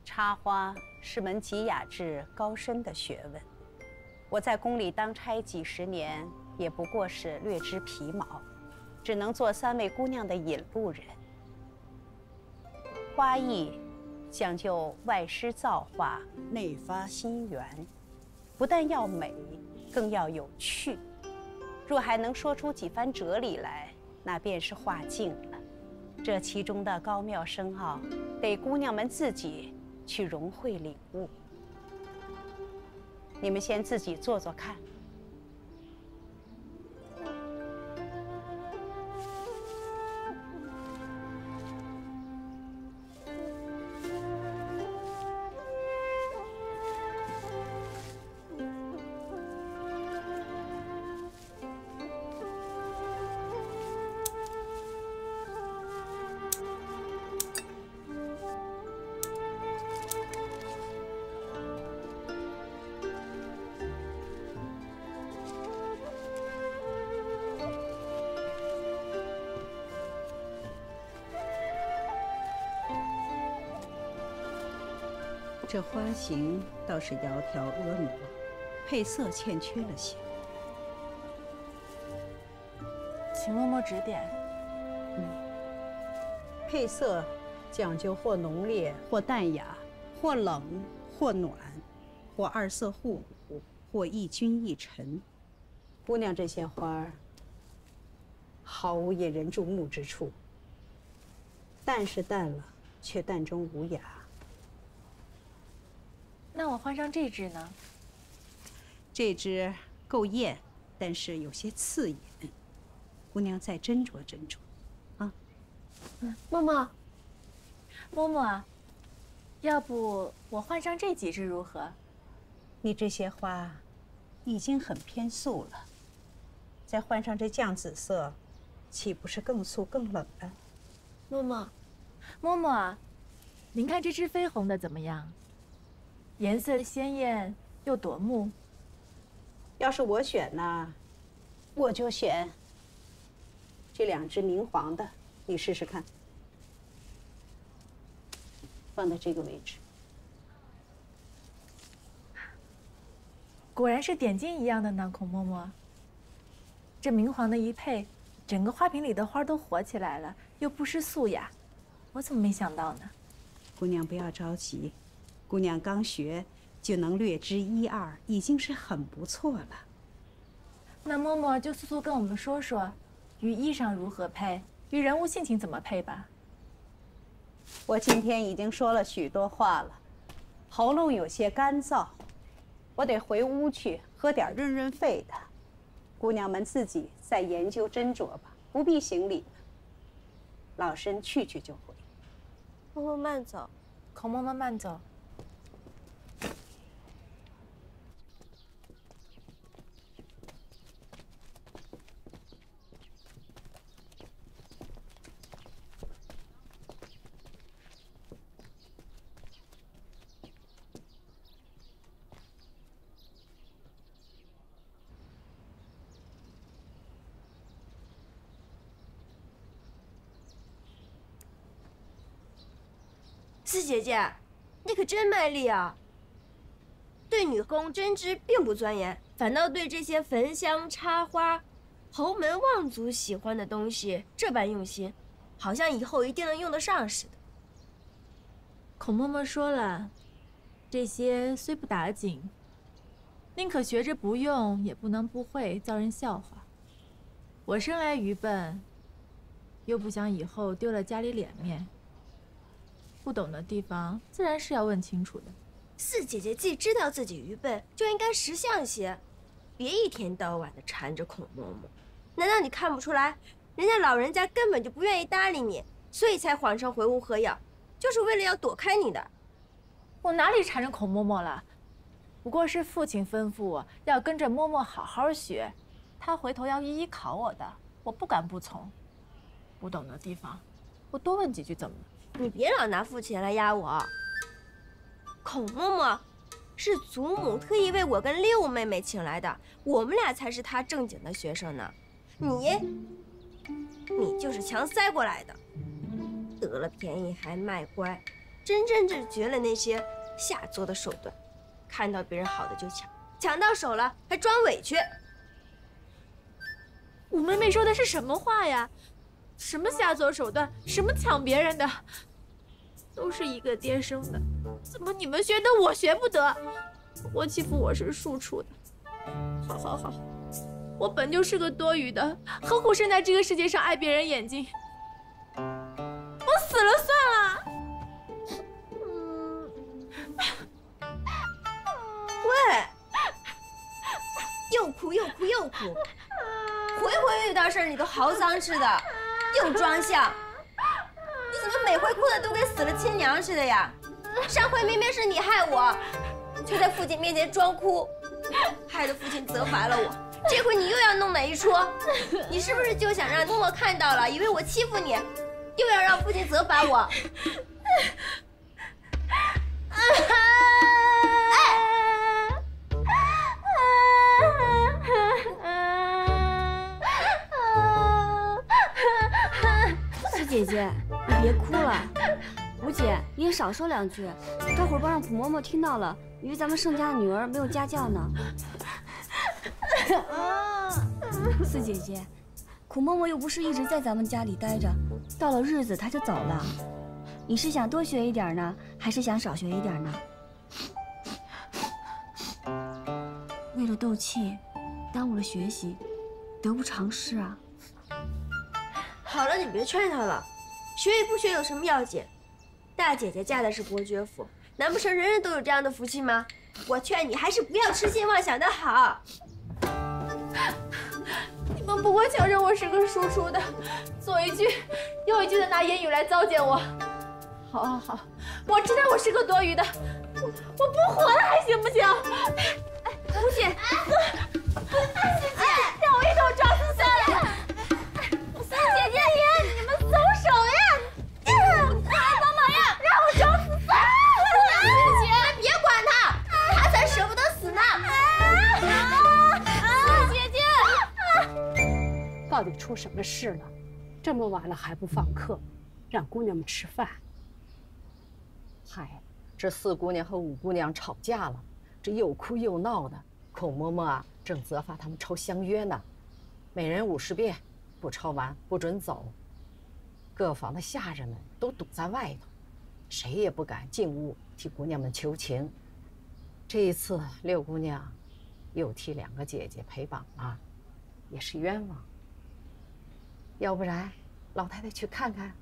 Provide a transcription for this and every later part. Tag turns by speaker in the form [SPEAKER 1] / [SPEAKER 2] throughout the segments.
[SPEAKER 1] 插花是门极雅致高深的学问，我在宫里当差几十年，也不过是略知皮毛，只能做3位姑娘的引路人。花艺讲究外施造化，内发心源，不但要美，更要有趣。若还能说出几番哲理来，那便是画境了。这其中的高妙深奥，得姑娘们自己去融会领悟。你们先自己做做看。这花型倒是窈窕婀娜，配色欠缺了些，
[SPEAKER 2] 请嬷嬷指点。
[SPEAKER 1] 配色讲究或浓烈，或淡雅，或冷，或暖，或2色互补，或一均一陈。姑娘这些花儿，毫无引人注目之处。淡是淡了，却淡中无雅。
[SPEAKER 2] 那我换上这支呢？
[SPEAKER 1] 这支够艳，但是有些刺眼。姑娘再斟酌斟酌，啊。
[SPEAKER 2] 嬷嬷，嬷嬷，要不我换上这几支如何？
[SPEAKER 1] 你这些花已经很偏素了，再换上这绛紫色，岂不是更素更冷了？
[SPEAKER 2] 嬷嬷，嬷嬷，您看这支绯红的怎么样？颜色鲜艳又夺目。
[SPEAKER 1] 要是我选呢，我就选这2支明黄的，你试试看。放在这个位置。
[SPEAKER 2] 果然是点睛一样的呢，孔嬷嬷。这明黄的一配，整个花瓶里的花都活起来了，又不失素雅，我怎么没想到呢？
[SPEAKER 1] 姑娘不要着急，姑娘刚学就能略知1、2，已经是很不错了。
[SPEAKER 2] 那嬷嬷就速速跟我们说说，与衣裳如何配，与人物性情怎么配吧。
[SPEAKER 1] 我今天已经说了许多话了，喉咙有些干燥，我得回屋去喝点润润肺的。姑娘们自己再研究斟酌吧，不必行礼了。老身去就回。
[SPEAKER 3] 嬷嬷慢走。
[SPEAKER 2] 孔嬷嬷慢走。
[SPEAKER 3] 四姐姐，你可真卖力啊！对女工针织并不钻研，反倒对这些焚香插花、侯门望族喜欢的东西这般用心，好像以后一定能用得上似的。
[SPEAKER 2] 孔嬷嬷说了，这些虽不打紧，宁可学着不用，也不能不会，遭人笑话。我生来愚笨，又不想以后丢了家里脸面。不懂的地方，自然是要问清楚的。
[SPEAKER 3] 四姐姐既知道自己愚笨，就应该识相些，别一天到晚的缠着孔嬷嬷。难道你看不出来，人家老人家根本就不愿意搭理你，所以才谎称回屋喝药，就是为了要躲开你的。
[SPEAKER 2] 我哪里缠着孔嬷嬷了？不过是父亲吩咐我要跟着嬷嬷好好学，他回头要一一考我的，我不敢不从。不懂的地方，我多问几句怎么了？
[SPEAKER 3] 你别老拿父亲来压我。孔嬷嬷是祖母特意为我跟六妹妹请来的，我们俩才是她正经的学生呢。你就是强塞过来的，得了便宜还卖乖，真正治绝了那些下作的手段，看到别人好的就抢，抢到手了还装委屈。
[SPEAKER 2] 五妹妹说的是什么话呀？什么下作手段，什么抢别人的，都是一个爹生的，怎么你们学得我学不得？我欺负我是庶出的，好，我本就是个多余的，何苦生在这个世界上碍别人眼睛？我死了算了。
[SPEAKER 3] 喂，又哭，回回遇到事儿你都嚎丧似的，又装相。你怎么每回哭的都跟死了亲娘似的呀？上回明明是你害我，却在父亲面前装哭，害得父亲责罚了我。这回你又要弄哪一出？你是不是就想让嬷嬷看到了，以为我欺负你，又要让父亲责罚我？
[SPEAKER 4] 四姐姐，你别哭了。吴姐，你也少说2句，待会儿不让普嬷嬷听到了，以为咱们盛家的女儿没有家教呢。四姐姐，苦嬷嬷又不是一直在咱们家里待着，到了日子她就走了。你是想多学一点呢，还是想少学一点呢？为了斗气，耽误了学习，得不偿失啊。
[SPEAKER 3] 好了，你别劝她了，学与不学有什么要紧？大姐姐嫁的是伯爵府，难不成人人都有这样的福气吗？我劝你还是不要痴心妄想的好。
[SPEAKER 2] 你们不过瞧着我是个庶出的，左一句右一句的拿言语来糟践我。好，我知道我是个多余的，我不活了还行不行？
[SPEAKER 3] 吴姐，
[SPEAKER 2] 四姐，让我一头撞死算了。四姐姐，你们松手呀！快来帮忙呀！让我撞死算了。
[SPEAKER 3] 四姐，别管他，他才舍不得死呢。
[SPEAKER 2] 四姐姐，
[SPEAKER 5] 到底出什么事了？这么晚了还不放客，让姑娘们吃饭。
[SPEAKER 6] 嗨，这4姑娘和5姑娘吵架了，这又哭又闹的。孔嬷嬷啊，正责罚他们抄相约呢，每人50遍，不抄完不准走。各房的下人们都堵在外头，谁也不敢进屋替姑娘们求情。这一次6姑娘又替2个姐姐陪绑了，也是冤枉。要不然老太太去看看。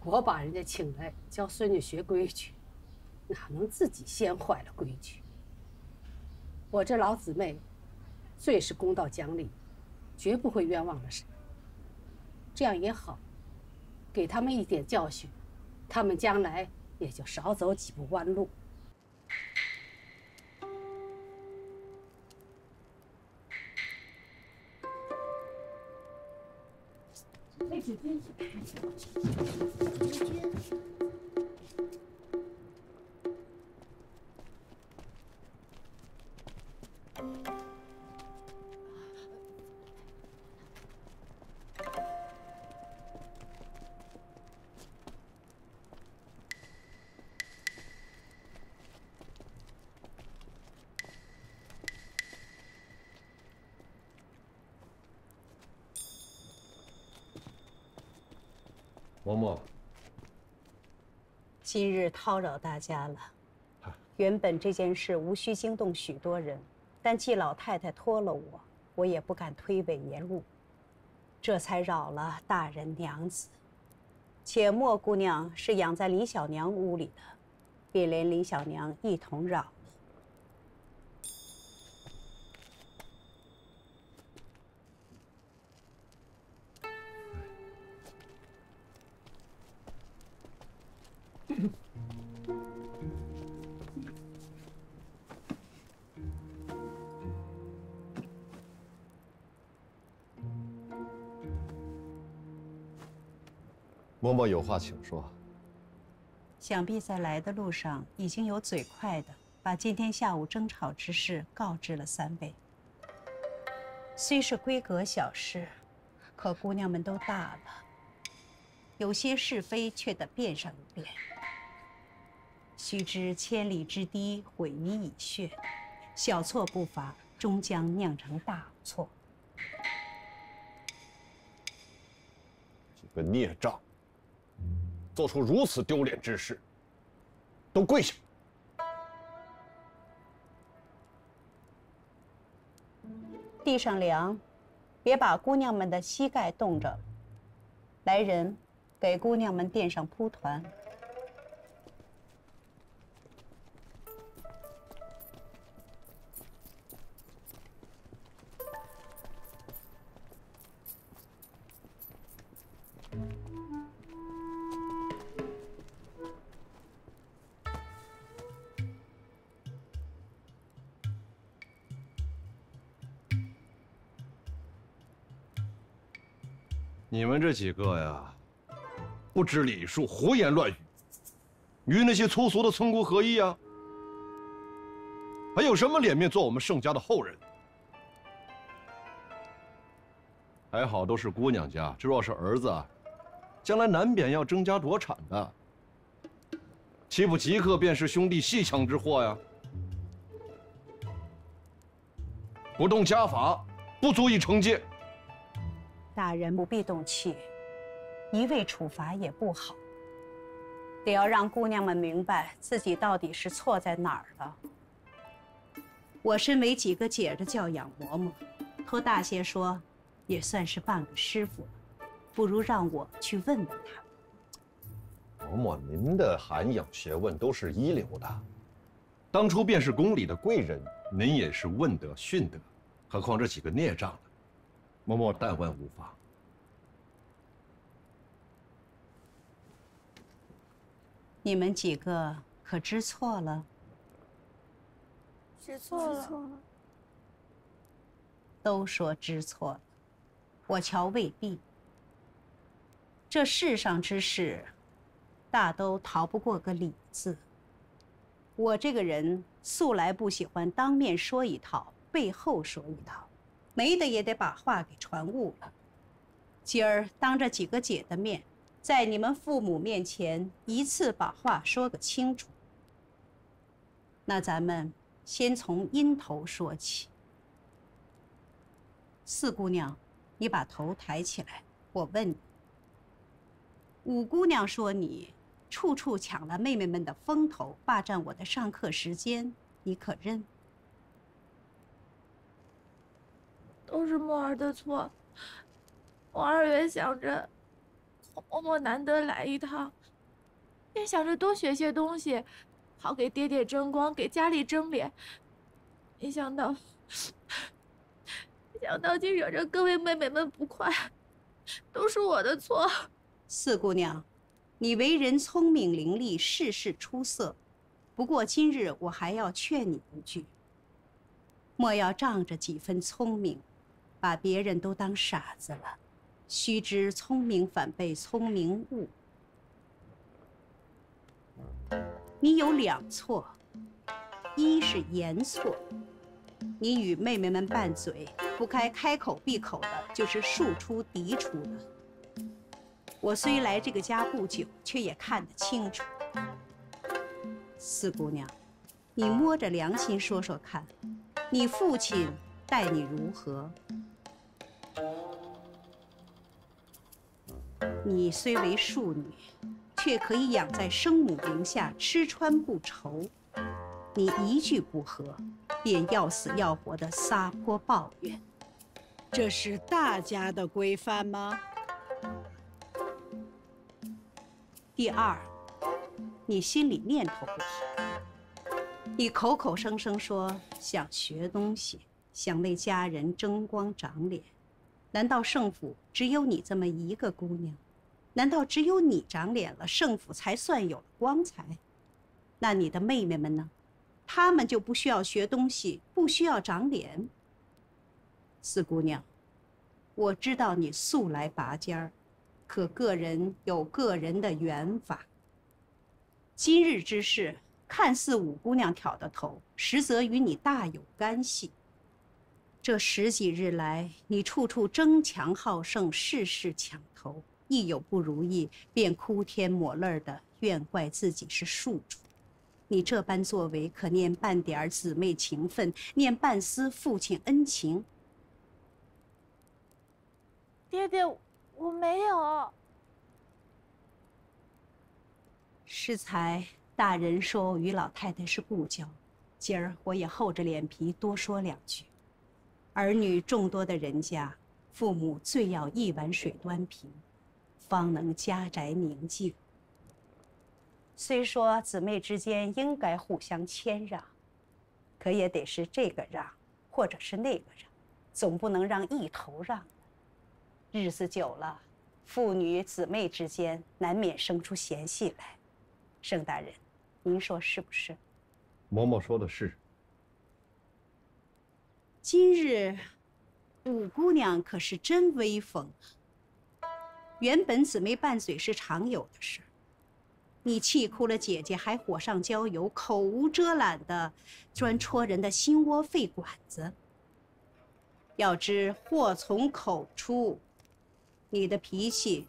[SPEAKER 5] 我把人家请来教孙女学规矩，哪能自己先坏了规矩？我这老姊妹最是公道讲理，绝不会冤枉了谁。这样也好，给他们一点教训，他们将来也就少走几步弯路。
[SPEAKER 7] 嬷嬷，
[SPEAKER 1] 今日叨扰大家了。原本这件事无需惊动许多人，但季老太太托了我，我也不敢推诿延误，这才扰了大人娘子。且莫姑娘是养在李小娘屋里的，便连李小娘一同扰了。
[SPEAKER 7] 嬷嬷有话请说。
[SPEAKER 1] 想必在来的路上已经有嘴快的把今天下午争吵之事告知了3位。虽是闺阁小事，可姑娘们都大了，有些是非却得辩上一辩。须知千里之堤，毁于蚁穴，小错不罚，终将酿成大错。
[SPEAKER 7] 几个孽障，做出如此丢脸之事，都跪下！
[SPEAKER 1] 地上凉，别把姑娘们的膝盖冻着了。来人，给姑娘们垫上铺团。
[SPEAKER 7] 你们这几个呀，不知礼数，胡言乱语，与那些粗俗的村姑何异啊？还有什么脸面做我们盛家的后人？还好都是姑娘家，这若是儿子啊，将来难免要争家夺产的，岂不即刻便是兄弟戏强之祸呀？不动家法，不足以惩戒。
[SPEAKER 1] 大人不必动气，一味处罚也不好，得要让姑娘们明白自己到底是错在哪儿了。我身为几个姐的教养嬷嬷，托大些说，也算是半个师傅了，不如让我去问问他。
[SPEAKER 7] 嬷嬷，您的涵养学问都是一流的，当初便是宫里的贵人，您也是问得训得，何况这几个孽障呢？嬷嬷但问无妨。
[SPEAKER 1] 你们几个可知错了？
[SPEAKER 4] 知错了。
[SPEAKER 1] 都说知错了，我瞧未必。这世上之事，大都逃不过个理字。我这个人素来不喜欢当面说一套，背后说一套，没的也得把话给传悟了。今儿当着几个姐的面，在你们父母面前一次把话说个清楚。那咱们先从因头说起。四姑娘，你把头抬起来，我问你。五姑娘说你处处抢了妹妹们的风头，霸占我的上课时间，你可认？
[SPEAKER 2] 都是墨儿的错。我2月想着嬷嬷难得来一趟，便想着多学些东西，好给爹爹争光，给家里争脸。没想到竟惹着各位妹妹们不快，都是我的错。
[SPEAKER 1] 四姑娘，你为人聪明伶俐，事事出色。不过今日我还要劝你一句，莫要仗着几分聪明，把别人都当傻子了。须知聪明反被聪明误。你有2错，一是言错，你与妹妹们拌嘴，不该开口闭口的就是庶出嫡出的。我虽来这个家不久，却也看得清楚。四姑娘，你摸着良心说说看，你父亲待你如何？你虽为庶女，却可以养在生母名下，吃穿不愁。你一句不合，便要死要活的撒泼抱怨，
[SPEAKER 8] 这是大家的规范吗？
[SPEAKER 1] 第二，你心里念头不提。你口口声声说想学东西，想为家人争光长脸，难道圣府只有你这么一个姑娘？难道只有你长脸了，圣府才算有了光彩？那你的妹妹们呢？她们就不需要学东西，不需要长脸？四姑娘，我知道你素来拔尖儿，可个人有个人的缘法。今日之事，看似五姑娘挑的头，实则与你大有干系。这10几日来，你处处争强好胜，事事抢头，一有不如意，便哭天抹泪的怨怪自己是宿主。你这般作为，可念半点姊妹情分，念半丝父亲恩情？
[SPEAKER 2] 爹爹，我没有。
[SPEAKER 1] 适才大人说我与老太太是故交，今儿我也厚着脸皮多说两句。儿女众多的人家，父母最要一碗水端平，方能家宅宁静。虽说姊妹之间应该互相谦让，可也得是这个让，或者是那个让，总不能让一头让。日子久了，父女姊妹之间难免生出嫌隙来。盛大人，您说是不是？
[SPEAKER 7] 嬷嬷说的是。
[SPEAKER 1] 今日五姑娘可是真威风。原本姊妹拌嘴是常有的事，你气哭了姐姐，还火上浇油，口无遮拦的专戳人的心窝肺管子。要知祸从口出，你的脾气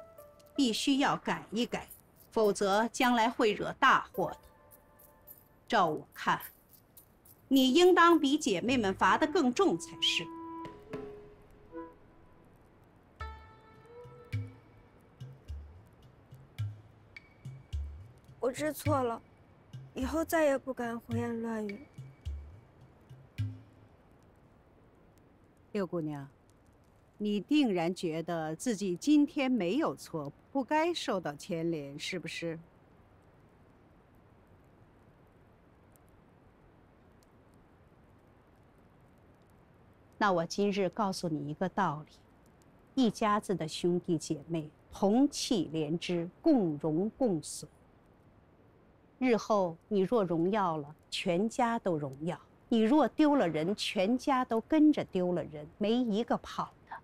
[SPEAKER 1] 必须要改一改，否则将来会惹大祸的。照我看，你应当比姐妹们罚得更重才是。
[SPEAKER 3] 我知错了，以后再也不敢胡言乱语。
[SPEAKER 8] 六姑娘，你定然觉得自己今天没有错，不该受到牵连，是不是？
[SPEAKER 1] 那我今日告诉你一个道理：一家子的兄弟姐妹，同气连枝，共荣共损。日后你若荣耀了，全家都荣耀；你若丢了人，全家都跟着丢了人，没一个跑的。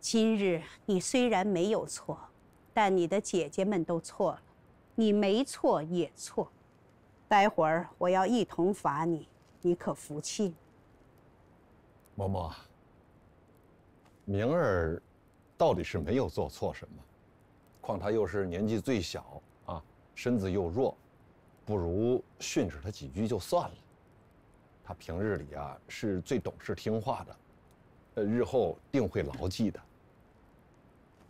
[SPEAKER 1] 今日你虽然没有错，但你的姐姐们都错了，你没错也错。待会儿我要一同罚你，你可服气？
[SPEAKER 7] 嬷嬷，明儿到底是没有做错什么，况他又是年纪最小啊，身子又弱，不如训斥他几句就算了。他平日里啊是最懂事听话的，日后定会牢记的。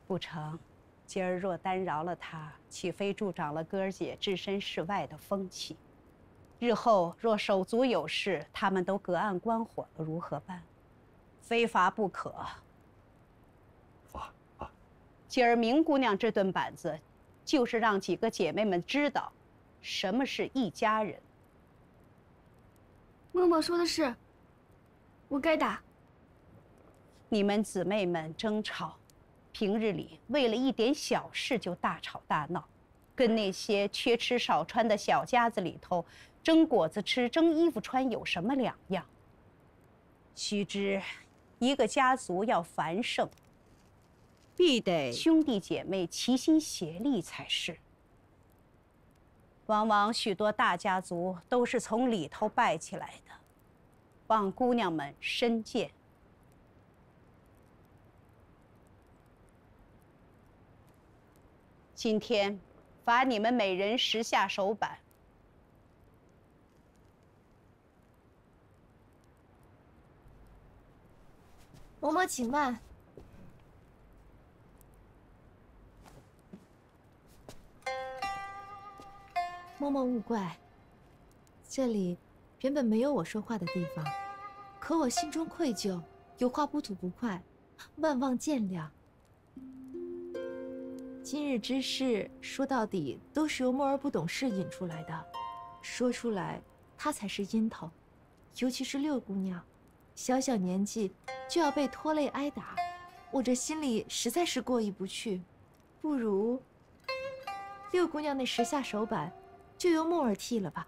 [SPEAKER 1] 不成，今儿若单饶了他，岂非助长了哥儿姐置身事外的风气？日后若手足有事，他们都隔岸观火了，如何办？非罚不可。
[SPEAKER 7] 罚。
[SPEAKER 1] 今儿明姑娘这顿板子，就是让几个姐妹们知道，什么是一家人。
[SPEAKER 4] 嬷嬷说的是，我该打。
[SPEAKER 1] 你们姊妹们争吵，平日里为了一点小事就大吵大闹，跟那些缺吃少穿的小家子里头争果子吃、争衣服穿有什么两样？须知，一个家族要繁盛，
[SPEAKER 8] 必得
[SPEAKER 1] 兄弟姐妹齐心协力才是。往往许多大家族都是从里头败起来的，望姑娘们深见。今天罚你们每人10下手板。
[SPEAKER 2] 嬷嬷请慢。嬷嬷勿怪，这里原本没有我说话的地方，可我心中愧疚，有话不吐不快，万望见谅。今日之事说到底都是由沫儿不懂事引出来的，说出来她才是因头，尤其是六姑娘，小小年纪就要被拖累挨打，我这心里实在是过意不去。不如六姑娘那10下手板就由沫儿替了吧。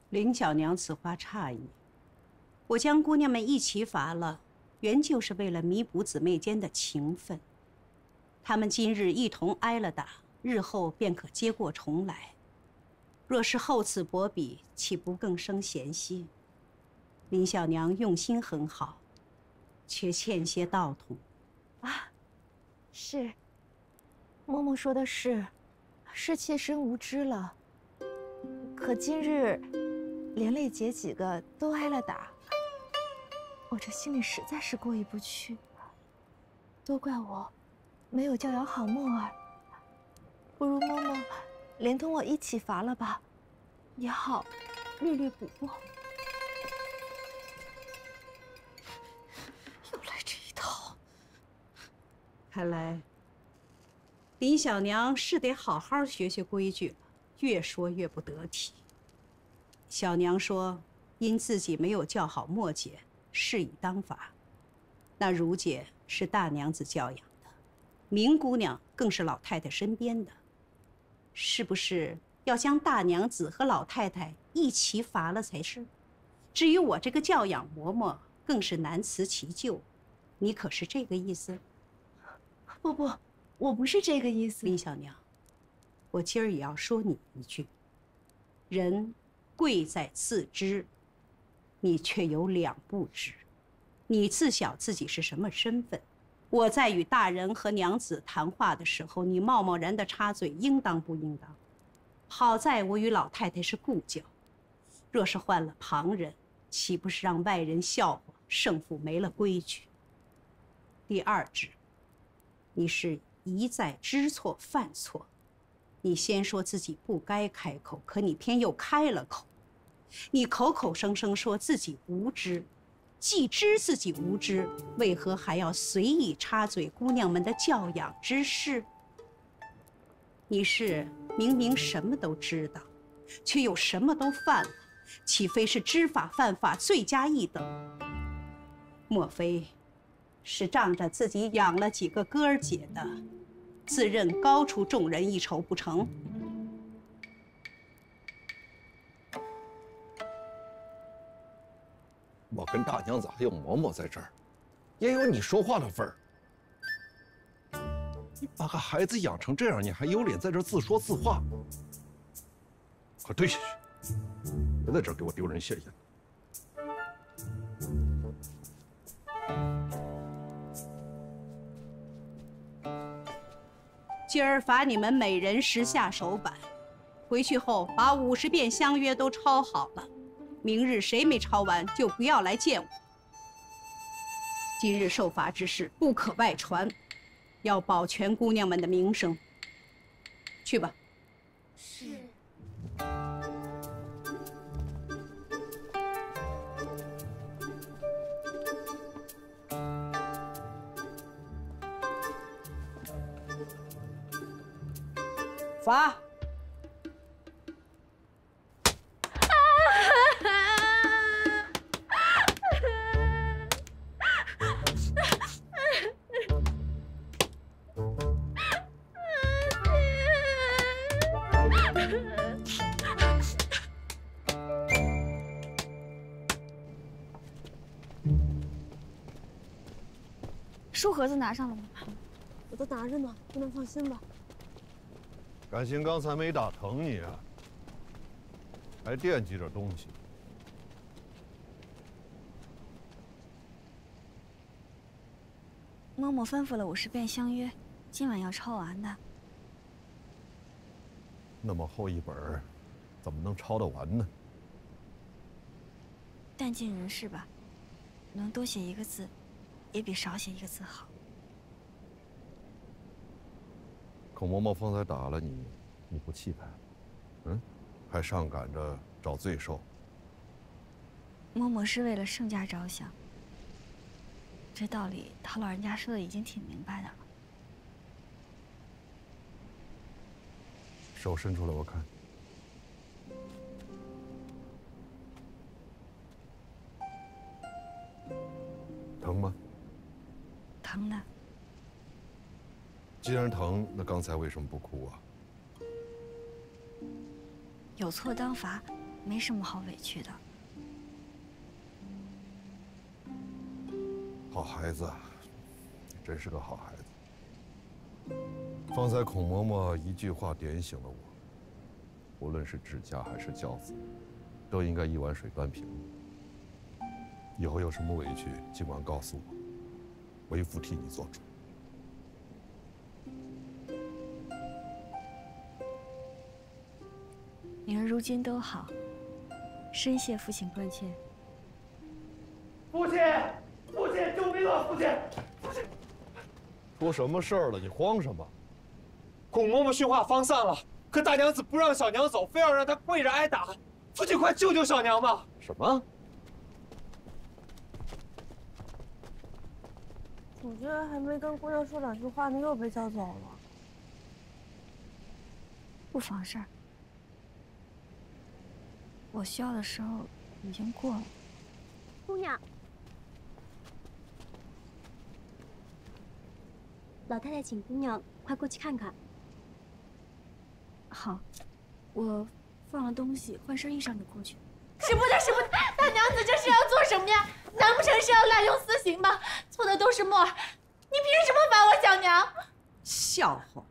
[SPEAKER 1] 林小娘此话差矣，我将姑娘们一起罚了，原就是为了弥补姊妹间的情分。她们今日一同挨了打，日后便可接过重来。若是厚此薄彼，岂不更生嫌隙？林小娘用心很好，却欠些道统。
[SPEAKER 2] 啊，是。嬷嬷说的是妾身无知了。可今日，连累姐几个都挨了打，我这心里实在是过意不去。都怪我，没有教养好墨儿。不如嬷嬷连同我一起罚了吧，也好略略补过。又来这一套。
[SPEAKER 8] 看来林小娘是得好好学学规矩了，越说越不得体。小娘说，因自己没有教好墨姐，是以当罚。那如姐是大娘子教养的，明姑娘更是老太太身边的，是不是要将大娘子和老太太一起罚了才是？至于我这个教养嬷嬷，更是难辞其咎。你可是这个意思？
[SPEAKER 2] 不，我不是这个意思。
[SPEAKER 8] 林小娘，我今儿也要说你一句：人贵在自知，你却有两不知。你自晓自己是什么身份，我在与大人和娘子谈话的时候，你贸贸然的插嘴，应当不应当？好在我与老太太是故交，若是换了旁人，岂不是让外人笑话，胜负没了规矩？第二知，你是一再知错犯错，你先说自己不该开口，可你偏又开了口。你口口声声说自己无知，既知自己无知，为何还要随意插嘴姑娘们的教养之事？你是明明什么都知道，却又什么都犯了，岂非是知法犯法，罪加一等？莫非是仗着自己养了几个哥儿姐的，自认高出众人一筹不成？
[SPEAKER 7] 我跟大娘子还有嬷嬷在这儿，也有你说话的份儿。你把个孩子养成这样，你还有脸在这儿自说自话？快退下去！别在这儿给我丢人现眼。
[SPEAKER 8] 今儿罚你们每人10下手板，回去后把50遍相约都抄好了。明日谁没抄完，就不要来见我。今日受罚之事不可外传，要保全姑娘们的名声。去吧。
[SPEAKER 3] 是。
[SPEAKER 8] 罚。
[SPEAKER 4] 书盒子拿上了吗？
[SPEAKER 9] 我都拿着呢，不能放心吧？
[SPEAKER 7] 感情刚才没打疼你啊，还惦记着东西。
[SPEAKER 4] 嬷嬷吩咐了50遍相约，今晚要抄完的。
[SPEAKER 7] 那么厚一本，怎么能抄得完呢？
[SPEAKER 4] 但尽人事吧，能多写1个字，也比少写1个字好。
[SPEAKER 7] 孔嬷嬷方才打了你，你不气派，还上赶着找罪受。
[SPEAKER 4] 嬷嬷是为了盛家着想，这道理她老人家说的已经挺明白的了。
[SPEAKER 7] 手伸出来，我看。疼吗？
[SPEAKER 4] 疼的。
[SPEAKER 7] 既然疼，那刚才为什么不哭啊？
[SPEAKER 4] 有错当罚，没什么好委屈的。
[SPEAKER 7] 好孩子，你真是个好孩子。方才孔嬷嬷一句话点醒了我，无论是治家还是教子，都应该一碗水端平。以后有什么委屈，尽管告诉我，为父替你做主。
[SPEAKER 4] 女儿如今都好，深谢父亲关切。
[SPEAKER 10] 父亲，父亲，救命啊！父亲，父亲，
[SPEAKER 11] 出什么事儿了？你慌什么？
[SPEAKER 10] 孔嬷嬷训话方散了，可大娘子不让小娘走，非要让她跪着挨打。父亲，快救救小娘吧！
[SPEAKER 11] 什么？
[SPEAKER 9] 主君还没跟姑娘说两句话呢，又被叫走了。
[SPEAKER 4] 不妨事儿，我需要的时候已经过了。
[SPEAKER 9] 姑娘，老太太请姑娘快过去看看。
[SPEAKER 4] 好，我放了东西，换身衣裳就过去。
[SPEAKER 2] 使不得，使不得！大娘子这是要做什么呀？难不成是要滥用私刑吗？错的都是墨儿，你凭什么罚我小娘？
[SPEAKER 12] 笑话！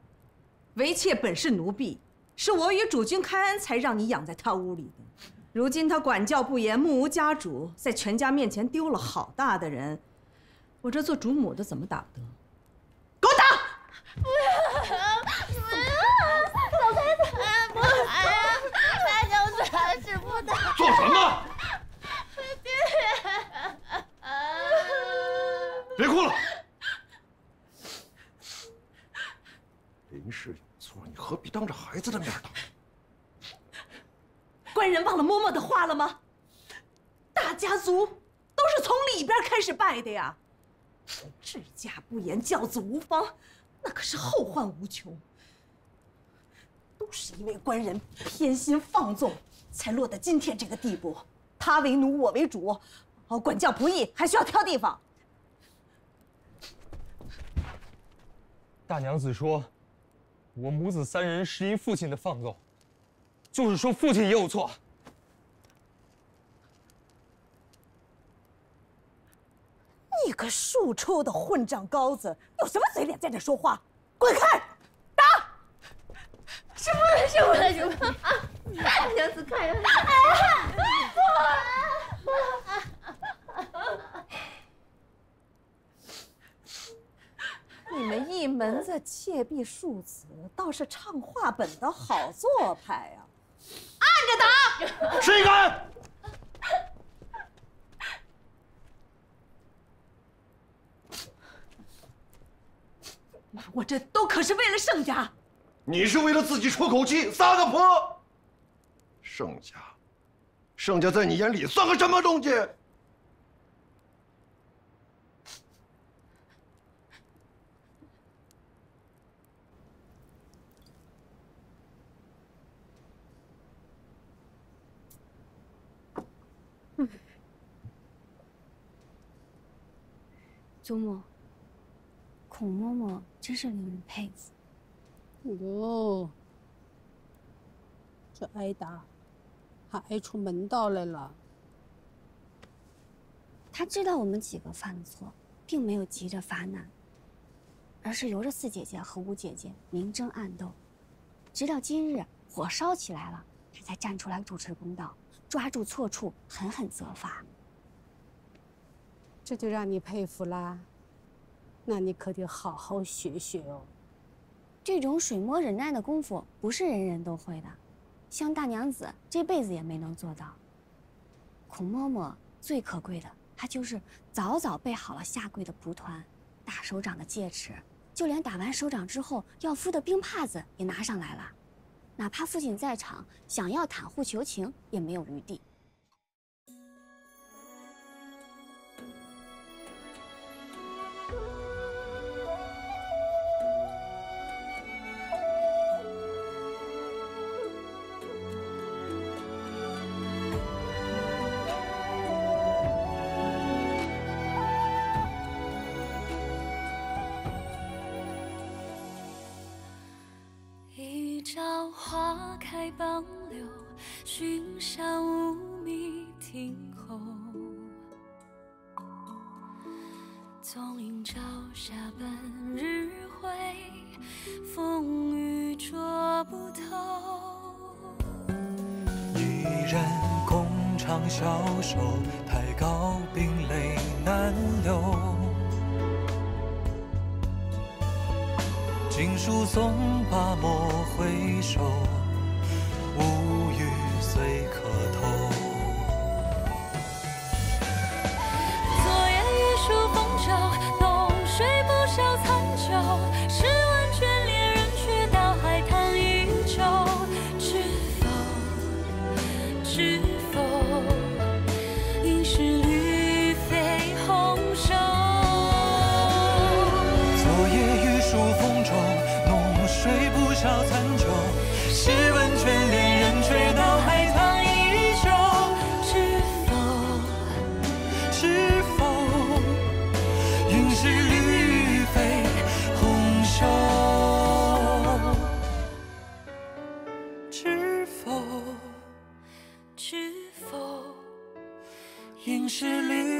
[SPEAKER 12] 为妾本是奴婢，是我与主君开恩才让你养在他屋里的。如今他管教不严，目无家主，在全家面前丢了好大的人，我这做主母的怎么打得？给我打！
[SPEAKER 2] 老太太，不，大娘子使不得。
[SPEAKER 11] 做什么？别哭了。林氏有错，你何必当着孩子的面打？
[SPEAKER 12] 官人忘了嬷嬷的话了吗？大家族都是从里边开始败的呀。治家不严，教子无方，那可是后患无穷。都是因为官人偏心放纵，才落得今天这个地步。他为奴，我为主，管教不易，还需要挑地方。
[SPEAKER 10] 大娘子说，我母子三人是因父亲的放纵，就是说父亲也有错。
[SPEAKER 12] 你个庶出的混账羔子，有什么嘴脸在这说话？滚开！打！
[SPEAKER 2] 使不得，使不得，使不得！大娘子开恩！
[SPEAKER 12] 你们一门子妾婢庶子，倒是唱话本的好做派呀！
[SPEAKER 2] 按着打！
[SPEAKER 11] 谁敢？
[SPEAKER 12] 我这都可是为了盛家。
[SPEAKER 11] 你是为了自己出口气，撒个泼。盛家在你眼里算个什么东西？
[SPEAKER 4] 祖母，孔嬷嬷真是令人佩服。
[SPEAKER 8] 哟，这挨打还挨出门道来了。
[SPEAKER 4] 他知道我们几个犯了错，并没有急着发难，而是由着四姐姐和五姐姐明争暗斗，直到今日火烧起来了，他才站出来主持公道，抓住错处，狠狠责罚。
[SPEAKER 8] 这就让你佩服啦，那你可得好好学学哦。
[SPEAKER 4] 这种水磨忍耐的功夫不是人人都会的，像大娘子这辈子也没能做到。孔嬷嬷最可贵的，她就是早早备好了下跪的蒲团、大手掌的戒尺，就连打完手掌之后要敷的冰帕子也拿上来了，哪怕父亲在场，想要袒护求情也没有余地。
[SPEAKER 13] 一朝花开傍柳，寻山无觅听候。纵饮朝霞半日晖，风雨捉不透。
[SPEAKER 14] 一人共长消瘦，太高冰泪难流。锦书送罢莫回首，无语是绿。